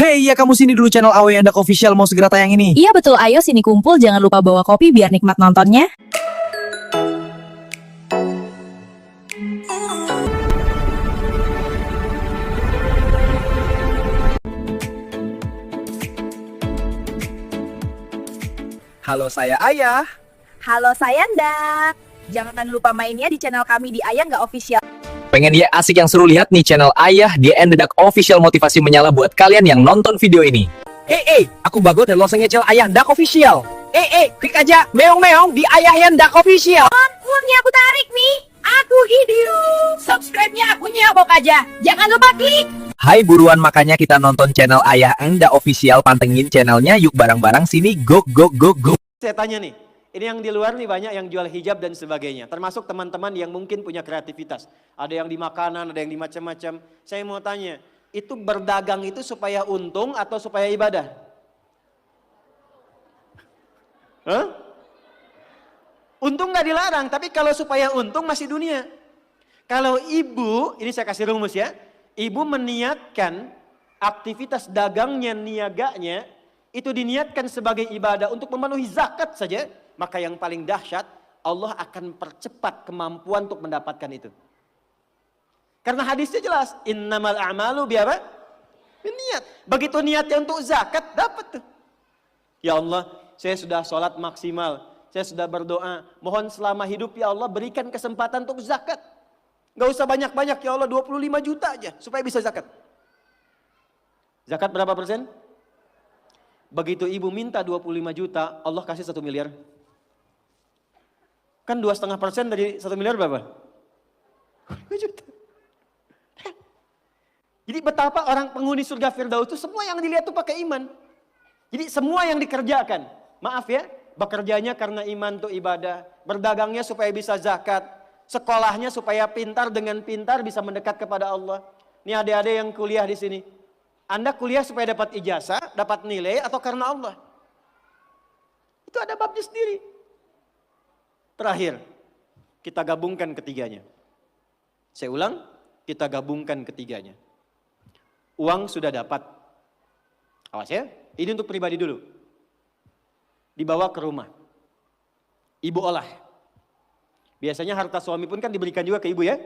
Hey, ya kamu sini dulu channel Awe Yandak Official mau segera tayang ini. Iya betul, ayo sini kumpul, jangan lupa bawa kopi biar nikmat nontonnya. Halo, saya Ayah. Halo saya Ndak. Jangan lupa mainnya di channel kami di Ayah Nggak Official. Pengen dia asik yang seru, lihat nih channel Ayah di Yandak Official, motivasi menyala buat kalian yang nonton video ini. Aku Bagot dan lo ngecel Ayah Yandak Official. Klik aja meong-meong di Ayah Yandak Official. Uangnya aku tarik nih. Aku hidup. Subscribe-nya aku nyabok aja. Jangan lupa klik. Hai buruan, makanya kita nonton channel Ayah Yandak Official, pantengin channelnya yuk bareng-barang sini, go. Saya tanya nih, ini yang di luar nih banyak yang jual hijab dan sebagainya. Termasuk teman-teman yang mungkin punya kreativitas. Ada yang di makanan, ada yang di macam-macam. Saya mau tanya, itu berdagang itu supaya untung atau supaya ibadah? Hah? Untung nggak dilarang, tapi kalau supaya untung masih dunia. Kalau ibu, ini saya kasih rumus ya. Ibu meniatkan aktivitas dagangnya, niaganya, itu diniatkan sebagai ibadah untuk memenuhi zakat saja. Maka yang paling dahsyat, Allah akan percepat kemampuan untuk mendapatkan itu. Karena hadisnya jelas, innamal a'malu biapa? Niat. Begitu niatnya untuk zakat, dapat tuh. Ya Allah, saya sudah sholat maksimal, saya sudah berdoa, mohon selama hidup ya Allah berikan kesempatan untuk zakat. Gak usah banyak-banyak ya Allah, 25 juta aja supaya bisa zakat. Zakat berapa persen? Begitu ibu minta 25 juta, Allah kasih 1 miliar. Kan 2,5% dari 1 miliar berapa? 5 juta. Jadi betapa orang penghuni surga Firdaus itu semua yang dilihat tuh pakai iman. Jadi semua yang dikerjakan, maaf ya, bekerjanya karena iman tuh ibadah, berdagangnya supaya bisa zakat, sekolahnya supaya pintar, dengan pintar bisa mendekat kepada Allah. Ini adik-adik yang kuliah di sini. Anda kuliah supaya dapat ijazah, dapat nilai, atau karena Allah? Itu ada babnya sendiri. Terakhir, kita gabungkan ketiganya. Saya ulang, kita gabungkan ketiganya. Uang sudah dapat. Awas ya, ini untuk pribadi dulu. Dibawa ke rumah. Ibu olah. Biasanya harta suami pun kan diberikan juga ke ibu ya.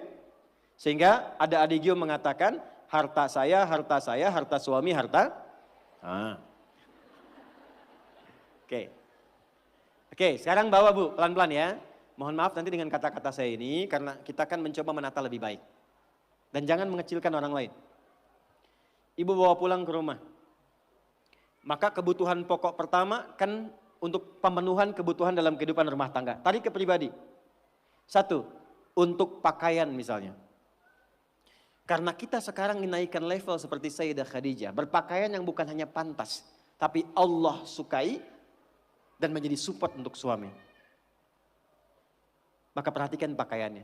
Sehingga ada adigio mengatakan, harta saya, harta suami, harta. Oke, sekarang bawa bu, pelan-pelan ya. Mohon maaf nanti dengan kata-kata saya ini, karena kita kan mencoba menata lebih baik. Dan jangan mengecilkan orang lain. Ibu bawa pulang ke rumah. Maka kebutuhan pokok pertama kan untuk pemenuhan kebutuhan dalam kehidupan rumah tangga. Tarik ke pribadi. 1, untuk pakaian misalnya. Karena kita sekarang menaikkan level seperti Sayyidah Khadijah. Berpakaian yang bukan hanya pantas. Tapi Allah sukai dan menjadi support untuk suami. Maka perhatikan pakaiannya.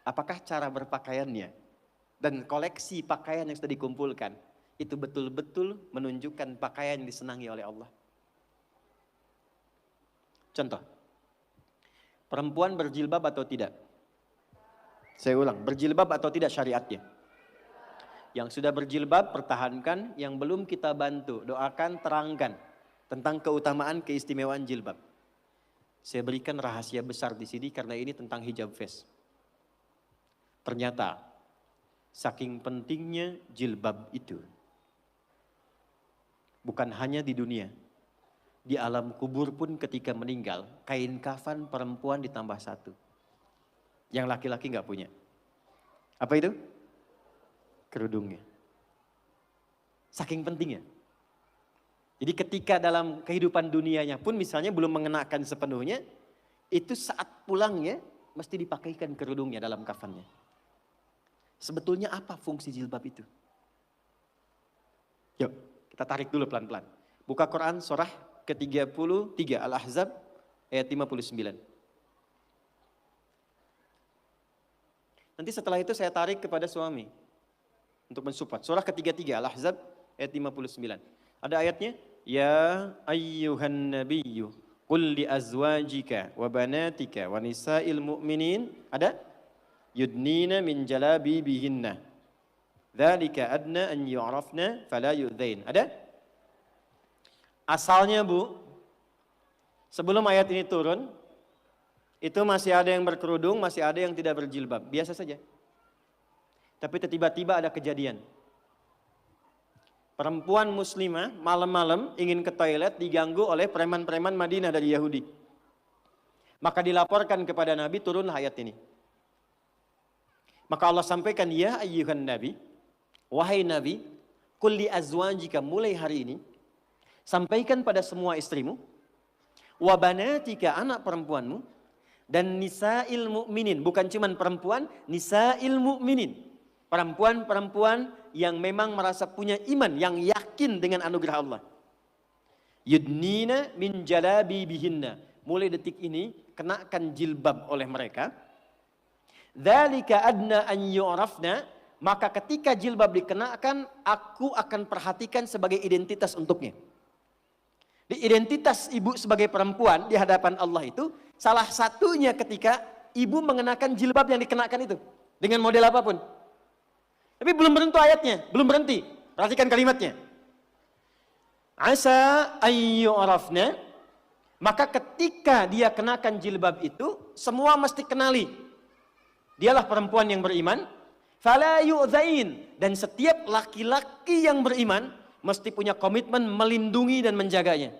Apakah cara berpakaiannya dan koleksi pakaian yang sudah dikumpulkan itu betul-betul menunjukkan pakaian yang disenangi oleh Allah. Contoh, perempuan berjilbab atau tidak? Saya ulang, berjilbab atau tidak syariatnya? Yang sudah berjilbab pertahankan, yang belum kita bantu, doakan, terangkan tentang keutamaan keistimewaan jilbab. Saya berikan rahasia besar di sini karena ini tentang hijab face. Ternyata saking pentingnya jilbab itu, bukan hanya di dunia, di alam kubur pun ketika meninggal, kain kafan perempuan ditambah 1. Yang laki-laki nggak punya. Apa itu? Kerudungnya. Saking pentingnya. Jadi ketika dalam kehidupan dunianya pun misalnya belum mengenakan sepenuhnya, itu saat pulangnya mesti dipakaikan kerudungnya dalam kafannya. Sebetulnya apa fungsi jilbab itu? Yuk, kita tarik dulu pelan-pelan. Buka Quran surah ke-33 Al-Ahzab ayat 59. Nanti setelah itu saya tarik kepada suami untuk mensupport. Surah ke-33 Al-Ahzab ayat 59. Ada ayatnya, ya ayyuhan nabiyyu qul li azwajika wa banatika wa nisa'il mu'minin. Ada? Yudnina min jalabibihinna. Dzalika adna an yu'rafna fala yu'dzain. Ada? Asalnya Bu, sebelum ayat ini turun, itu masih ada yang berkerudung, masih ada yang tidak berjilbab. Biasa saja. Tapi tiba-tiba ada kejadian. Perempuan muslimah malam-malam ingin ke toilet diganggu oleh preman-preman Madinah dari Yahudi. Maka dilaporkan kepada Nabi, turunlah ayat ini. Maka Allah sampaikan, ya ayyuhan Nabi, wahai Nabi, qul li azwajika, mulai hari ini, sampaikan pada semua istrimu, wa banatika, anak perempuanmu, dan nisa'il mu'minin, bukan cuman perempuan, nisa'il mu'minin. Perempuan-perempuan yang memang merasa punya iman, yang yakin dengan anugerah Allah. Yudnina min jalabibihinna. Mulai detik ini, kenakan jilbab oleh mereka. Dzalika adna an yu'rafna. Maka ketika jilbab dikenakan, aku akan perhatikan sebagai identitas untuknya. Di identitas ibu sebagai perempuan di hadapan Allah itu, salah satunya ketika ibu mengenakan jilbab yang dikenakan itu. Dengan model apapun. Tapi belum berhenti ayatnya, belum berhenti. Perhatikan kalimatnya. Asa ayyu'rafna, maka ketika dia kenakan jilbab itu, semua mesti kenali. Dialah perempuan yang beriman. Fala yu'dzain, dan setiap laki-laki yang beriman mesti punya komitmen melindungi dan menjaganya.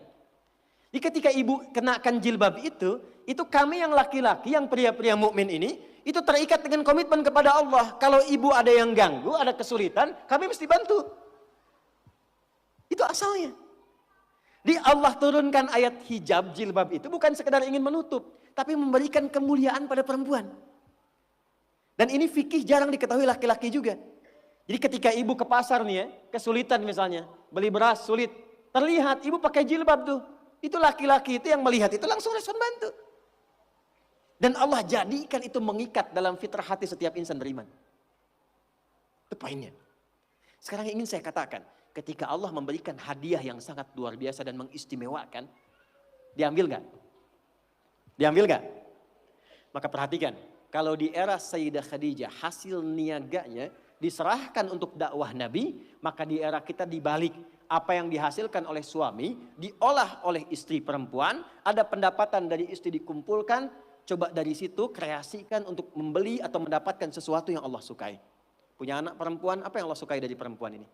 Jadi ketika ibu kenakan jilbab itu kami yang laki-laki, yang pria-pria mukmin ini, itu terikat dengan komitmen kepada Allah. Kalau ibu ada yang ganggu, ada kesulitan, kami mesti bantu. Itu asalnya. Di Allah turunkan ayat hijab, jilbab itu bukan sekedar ingin menutup, tapi memberikan kemuliaan pada perempuan. Dan ini fikih jarang diketahui laki-laki juga. Jadi ketika ibu ke pasar nih ya, kesulitan misalnya, beli beras sulit, terlihat ibu pakai jilbab tuh. Itu laki-laki itu yang melihat itu langsung respon bantu. Dan Allah jadikan itu mengikat dalam fitrah hati setiap insan beriman. Itu poinnya. Sekarang ingin saya katakan, ketika Allah memberikan hadiah yang sangat luar biasa dan mengistimewakan, diambil gak? Diambil gak? Maka perhatikan, kalau di era Sayyidah Khadijah hasil niaganya diserahkan untuk dakwah Nabi, maka di era kita dibalik. Apa yang dihasilkan oleh suami, diolah oleh istri perempuan, ada pendapatan dari istri dikumpulkan, coba dari situ kreasikan untuk membeli atau mendapatkan sesuatu yang Allah sukai. Punya anak perempuan, apa yang Allah sukai dari perempuan ini?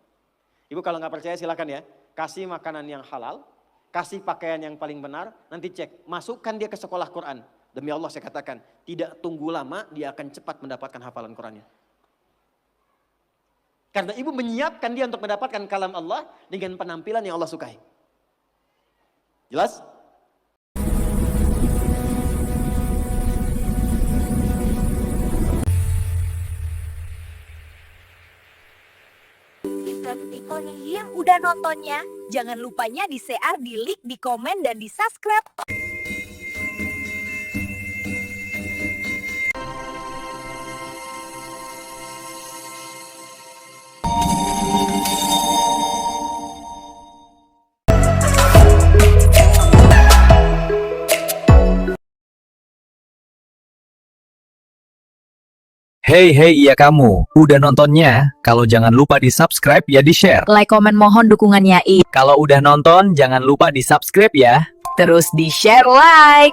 Ibu kalau nggak percaya silakan ya, kasih makanan yang halal, kasih pakaian yang paling benar, nanti cek, masukkan dia ke sekolah Quran. Demi Allah saya katakan, tidak tunggu lama dia akan cepat mendapatkan hafalan Qurannya. Karena ibu menyiapkan dia untuk mendapatkan kalam Allah dengan penampilan yang Allah sukai. Jelas? Yang udah nontonnya, jangan lupanya di-share, di-like, di komen, dan di-subscribe. Hey iya kamu, udah nontonnya? Kalau jangan lupa di subscribe ya di share. Like, komen, mohon dukungannya. Kalau udah nonton jangan lupa di subscribe ya. Terus di-share, like.